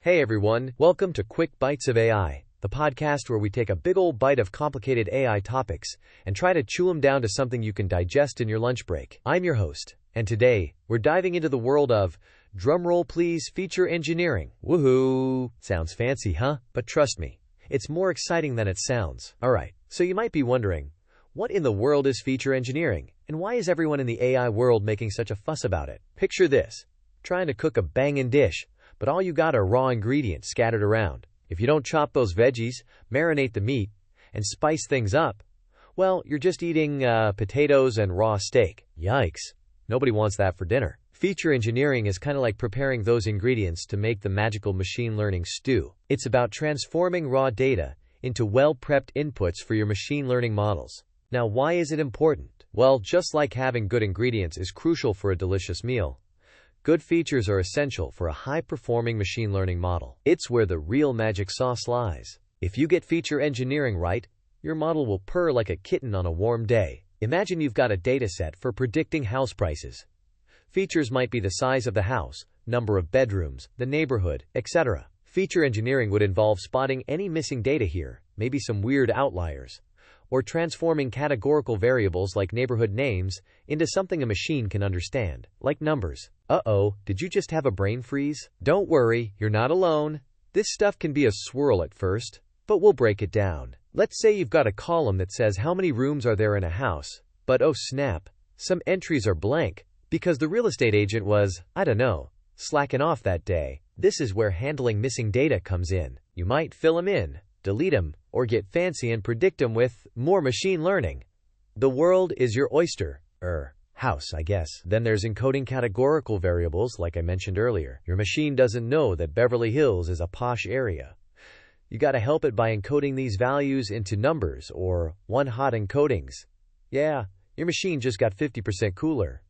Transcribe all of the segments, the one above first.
Hey everyone, welcome to Quick Bites of AI, the podcast where we take a big old bite of complicated AI topics and try to chew them down to something you can digest in your lunch break. I'm your host, and today, we're diving into the world of, drumroll please, feature engineering. Woohoo! Sounds fancy, huh? But trust me, it's more exciting than it sounds. Alright, so you might be wondering, what in the world is feature engineering, and why is everyone in the AI world making such a fuss about it? Picture this, trying to cook a bangin' dish, but all you got are raw ingredients scattered around. If you don't chop those veggies, marinate the meat, and spice things up, well, you're just eating potatoes and raw steak. Yikes. Nobody wants that for dinner. Feature engineering is kind of like preparing those ingredients to make the magical machine learning stew. It's about transforming raw data into well-prepped inputs for your machine learning models. Now, why is it important? Well, just like having good ingredients is crucial for a delicious meal, good features are essential for a high-performing machine learning model. It's where the real magic sauce lies. If you get feature engineering right, your model will purr like a kitten on a warm day. Imagine you've got a dataset for predicting house prices. Features might be the size of the house, number of bedrooms, the neighborhood, etc. Feature engineering would involve spotting any missing data here, maybe some weird outliers, or transforming categorical variables like neighborhood names into something a machine can understand, like numbers. Uh-oh, did you just have a brain freeze? Don't worry, you're not alone. This stuff can be a swirl at first, but we'll break it down. Let's say you've got a column that says how many rooms are there in a house, but oh snap, some entries are blank, because the real estate agent was, I don't know, slacking off that day. This is where handling missing data comes in. You might fill them in, delete them, or get fancy and predict them with more machine learning. The world is your oyster. House, I guess. Then there's encoding categorical variables, like I mentioned earlier. Your machine doesn't know that Beverly Hills is a posh area. You gotta help it by encoding these values into numbers or one-hot encodings. Yeah, your machine just got 50% cooler.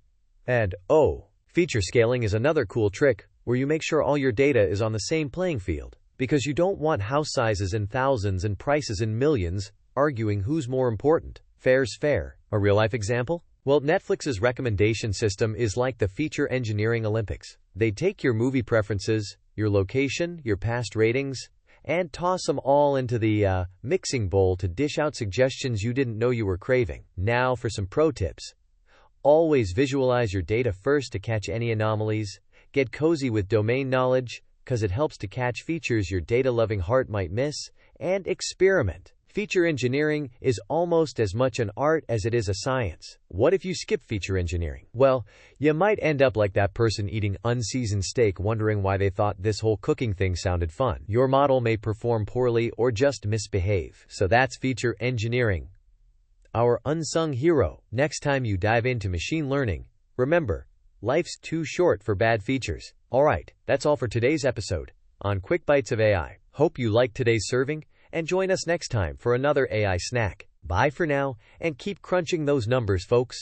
And, feature scaling is another cool trick, where you make sure all your data is on the same playing field. Because you don't want house sizes in thousands and prices in millions, arguing who's more important. Fair's fair. A real-life example? Well, Netflix's recommendation system is like the feature engineering Olympics. They take your movie preferences, your location, your past ratings, and toss them all into the mixing bowl to dish out suggestions you didn't know you were craving. Now for some pro tips. Always visualize your data first to catch any anomalies. Get cozy with domain knowledge, because it helps to catch features your data-loving heart might miss, and experiment. Feature engineering is almost as much an art as it is a science. What if you skip feature engineering? Well, you might end up like that person eating unseasoned steak wondering why they thought this whole cooking thing sounded fun. Your model may perform poorly or just misbehave. So that's feature engineering, our unsung hero. Next time you dive into machine learning, remember, life's too short for bad features. Alright, that's all for today's episode on Quick Bites of AI. Hope you liked today's serving, and join us next time for another AI snack. Bye for now, and keep crunching those numbers, folks.